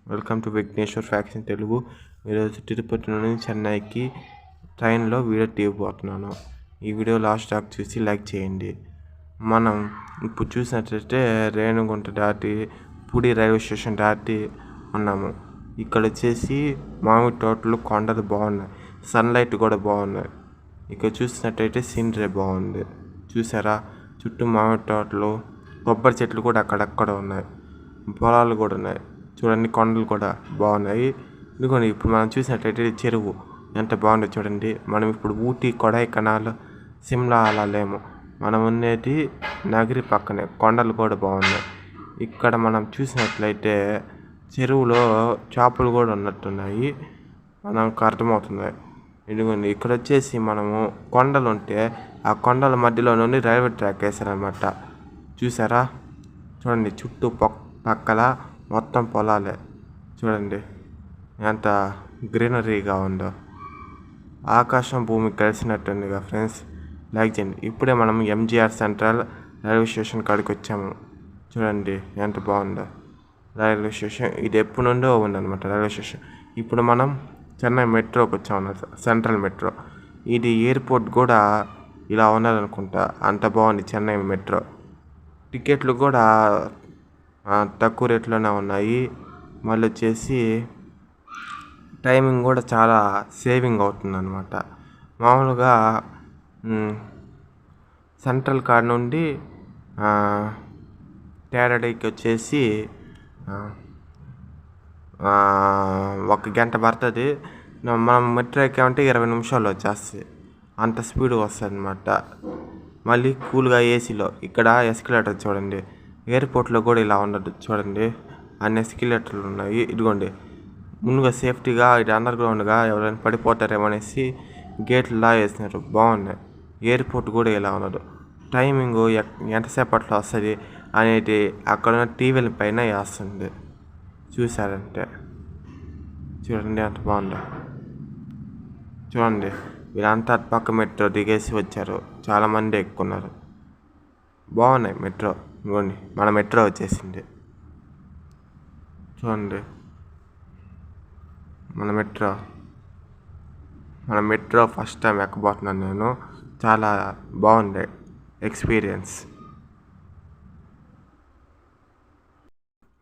Welcome to Vigneshwar fax in Telugu. ఈరోజు తిరుపతి నుండి చెన్నైకి ట్రైన్లో వీడియో తీయబోతున్నాను. ఈ వీడియో లాస్ట్ దాకా చూసి లైక్ చేయండి. మనం ఇప్పుడు చూసినట్లయితే రేణిగుంట దాటి పూడి రైల్వే స్టేషన్ దాటి ఉన్నాము. ఇక్కడ వచ్చేసి మామిడి తోటలు, కొండలు బాగున్నాయి, సన్లైట్ కూడా బాగున్నాయి. ఇక్కడ చూసినట్టయితే సీనరీ బాగుంది. చూసారా, చుట్టూ మామిడి తోటలు, కొబ్బరి చెట్లు కూడా అక్కడక్కడ ఉన్నాయి, పొలాలు కూడా ఉన్నాయి. చూడండి, కొండలు కూడా బాగున్నాయి. ఇదిగోండి, ఇప్పుడు మనం చూసినట్టయితే చెరువు ఎంత బాగుందో చూడండి. మనం ఇప్పుడు ఊటీ, కొడైకెనాల్, సిమ్లా అలా లేము. మనం ఉండేది నగిరి పక్కనే. కొండలు కూడా బాగున్నాయి. ఇక్కడ మనం చూసినట్లయితే చెరువులో చేపలు కూడా ఉన్నట్టున్నాయి, మనకు అర్థమవుతున్నాయి. ఇదిగోండి, ఇక్కడ వచ్చేసి మనము కొండలు ఉంటే ఆ కొండల మధ్యలో నుండి రైల్వే ట్రాక్ వేసారనమాట. చూసారా, చూడండి, చుట్టూ పక్కల మొత్తం పొలాలే. చూడండి ఎంత గ్రీనరీగా ఉందో. ఆకాశం భూమి కలిసినట్టుందిగా ఫ్రెండ్స్. లైక్ చేయండి. ఇప్పుడే మనం ఎంజీఆర్ సెంట్రల్ రైల్వే స్టేషన్ కాడికి వచ్చాము. చూడండి ఎంత బాగుందో రైల్వే స్టేషన్. ఇది ఎప్పటి నుండో ఉందన్నమాట రైల్వే స్టేషన్. ఇప్పుడు మనం చెన్నై మెట్రోకి వచ్చాము, సెంట్రల్ మెట్రో. ఇది ఎయిర్పోర్ట్ కూడా ఇలా ఉన్నదనుకుంటా, అంత బాగుంది చెన్నై మెట్రో. టికెట్లు కూడా తక్కువ రేట్లోనే ఉన్నాయి. మళ్ళీ వచ్చేసి టైమింగ్ కూడా చాలా సేవింగ్ అవుతుంది అనమాట. మామూలుగా సెంట్రల్ కాడ నుండి టేరడీకి వచ్చేసి 1 గంట పడుతుంది. మనం మెట్రో ఎక్కామంటే 20 నిమిషాల్లో వచ్చేస్తుంది. అంత స్పీడ్ వస్తుంది అనమాట. మళ్ళీ కూల్గా ఏసీలో. ఇక్కడ ఎస్కలేటర్ చూడండి, ఎయిర్పోర్ట్లో కూడా ఇలా ఉండదు. చూడండి, అన్ని ఎస్కలేటర్లు ఉన్నాయి. ఇదిగోండి, ముందుగా సేఫ్టీగా, ఇది అండర్ గ్రౌండ్గా ఎవరైనా పడిపోతారేమో అనేసి గేట్లా వేసినారు, బాగున్నాయి. ఎయిర్పోర్ట్ కూడా ఇలా ఉండదు. టైమింగ్ ఎంతసేపట్లో వస్తుంది అనేది అక్కడ ఉన్న టీవీల పైన వేస్తుంది. చూసారంటే చూడండి ఎంత బాగుందో. చూడండి, వీళ్ళంతా పక్క మెట్రో దిగేసి వచ్చారు, చాలామంది ఎక్కున్నారు. బాగున్నాయి మెట్రో. ఇవ్వండి, మన మెట్రో వచ్చేసింది. చూడండి, మన మెట్రో ఫస్ట్ టైం ఎక్కబోతున్నాను నేను. చాలా బాగుంది ఎక్స్పీరియన్స్.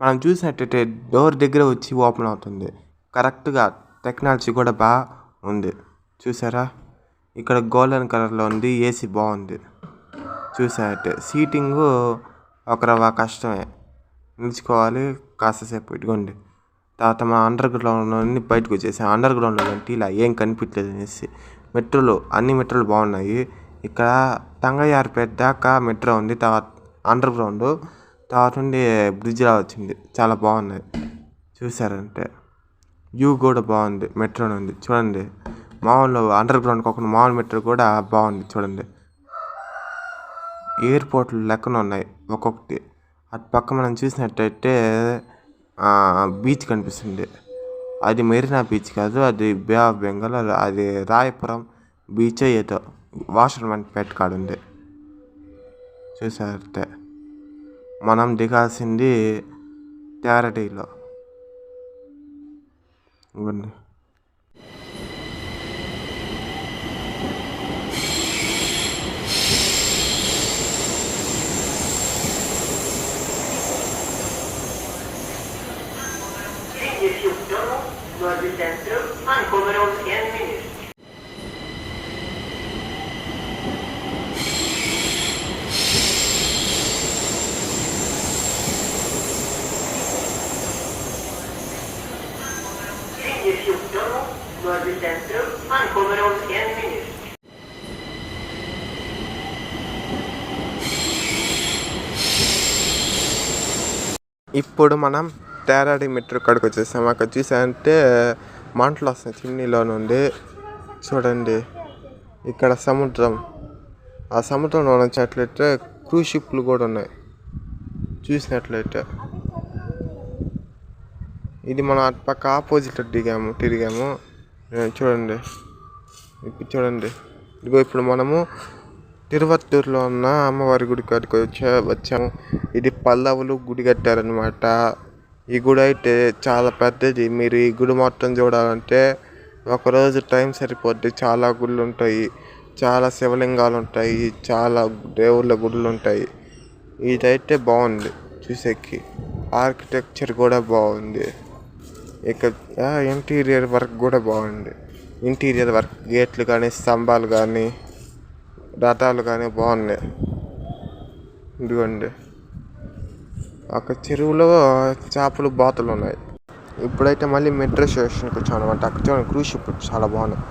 మనం చూసినట్టయితే డోర్ దగ్గర వచ్చి ఓపెన్ అవుతుంది కరెక్ట్గా. టెక్నాలజీ కూడా బాగా ఉంది. చూసారా, ఇక్కడ గోల్డెన్ కలర్లో ఉంది. ఏసీ బాగుంది. చూసారంటే సీటింగు ఒక రవ్వ కష్టమే, నిలుచుకోవాలి కాస్తసేపు. ఇదిగోండి, తర్వాత మా అండర్ గ్రౌండ్ నుండి బయటకు వచ్చేసి అండర్ గ్రౌండ్లో ఏంటి ఇలా ఏం కనిపించలేదు అనేసి. మెట్రోలు అన్ని మెట్రోలు బాగున్నాయి. ఇక్కడ తంగయ్యారుపేట దాకా మెట్రో ఉంది, తర్వాత అండర్ గ్రౌండ్, తర్వాత నుండి బ్రిడ్జ్లా వచ్చింది. చాలా బాగున్నాయి. చూసారంటే వ్యూ కూడా బాగుంది మెట్రో నుండి. చూడండి, మామూలు అండర్ గ్రౌండ్ కాకుండా మామూలు మెట్రో కూడా బాగుంది. చూడండి, ఎయిర్పోర్ట్లు లెక్కన ఉన్నాయి ఒక్కొక్కటి. అటు పక్క మనం చూసినట్టయితే బీచ్ కనిపిస్తుంది. అది మెరీనా బీచ్ కాదు, అది బే ఆఫ్ బెంగాల్. అది రాయపురం బీచ్ ఏదో వాషర్మెన్ పేట కాడ ఉంది. చూసారంటే మనం దిగాల్సింది టేరడీలో. ఇవ్వండి, Norte Centro, ankommer om 1 minut. Linje 14, Norte Centro, ankommer om 1 minut. ఇప్పుడు మనం టేరడీ మెట్రో కాడికి వచ్చేసాము. అక్కడ చూసారంటే మంటలు వస్తాయి చిమ్నీలో నుండి. చూడండి, ఇక్కడ సముద్రం. ఆ సముద్రంలో వచ్చినట్లయితే క్రూజ్ షిప్లు కూడా ఉన్నాయి. చూసినట్లయితే ఇది మనం అటు పక్క ఆపోజిట్ తిరిగాము. చూడండి, ఇప్పుడు ఇదిగో ఇప్పుడు మనము తిరువత్తూరులో ఉన్న అమ్మవారి గుడి కాడికి వచ్చాము. ఇది పల్లవులు గుడి కట్టారనమాట. ఈ గుడి అయితే చాలా పెద్దది. మీరు ఈ గుడి మొత్తం చూడాలంటే ఒకరోజు టైం సరిపోద్ది. చాలా గుళ్ళు ఉంటాయి, చాలా శివలింగాలు ఉంటాయి, చాలా దేవుళ్ళ గుళ్ళు ఉంటాయి. ఇదైతే బాగుంది చూసేకి. ఆర్కిటెక్చర్ కూడా బాగుంది. ఇక ఇంటీరియర్ వర్క్ కూడా బాగుంది. ఇంటీరియర్ వర్క్, గేట్లు కానీ, స్తంభాలు కానీ, రథాలు కానీ బాగున్నాయి. ఇదిగోండి, ఒక చెరువులో చేపలు బాతులు ఉన్నాయి. ఇప్పుడైతే మళ్ళీ మెట్రో స్టేషన్కి వచ్చాం అనమాట. అక్కడ చూడండి క్రూజ్ షిప్ చాలా బాగున్నాయి.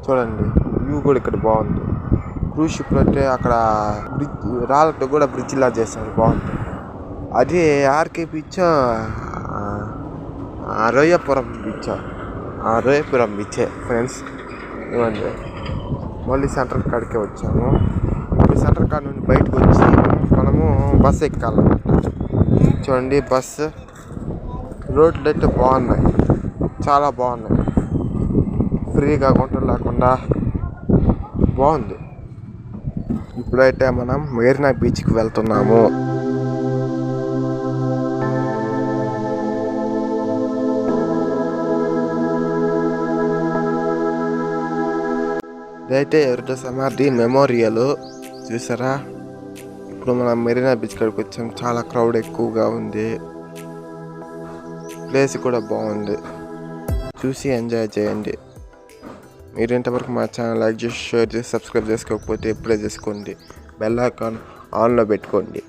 చూడండి వ్యూ కూడా ఇక్కడ బాగుంది. క్రూజ్ షిప్లో అయితే అక్కడ బ్రిడ్జ్, రాళ్ళతో కూడా బ్రిడ్జ్ లా చేస్తారు, బాగుంది. అదే ఆర్కే బీచ్, రొయ్యపురం బీచ్, రొయ్యపురం బీచే ఫ్రెండ్స్. ఇవ్వండి, మళ్ళీ సెంటర్ కాడికే వచ్చాము. ఇప్పుడు సెంటర్ కాడ నుండి బయటకు వచ్చి మనము బస్సు ఎక్కాలన్నమాట. చూడండి బస్సు, రోడ్లు అయితే బాగున్నాయి, చాలా బాగున్నాయి. ఫ్రీగా గుంటలు లేకుండా బాగుంది. ఇప్పుడైతే మనం మెరీనా బీచ్కి వెళ్తున్నాము. ఇదైతే ఎవరితో సమాధి మెమోరియల్ చూసారా. ఇప్పుడు మనం మెరీనా బీచ్ కాడికి వచ్చాం. చాలా క్రౌడ్ ఎక్కువగా ఉంది. ప్లేస్ కూడా బాగుంది, చూసి ఎంజాయ్ చేయండి. మీరు ఇంతవరకు మా ఛానల్ లైక్ చేసి, షేర్ చేసి, సబ్స్క్రైబ్ చేసుకోకపోతే ఇప్పుడే చేసుకోండి. బెల్ ఐకాన్ ఆన్లో పెట్టుకోండి.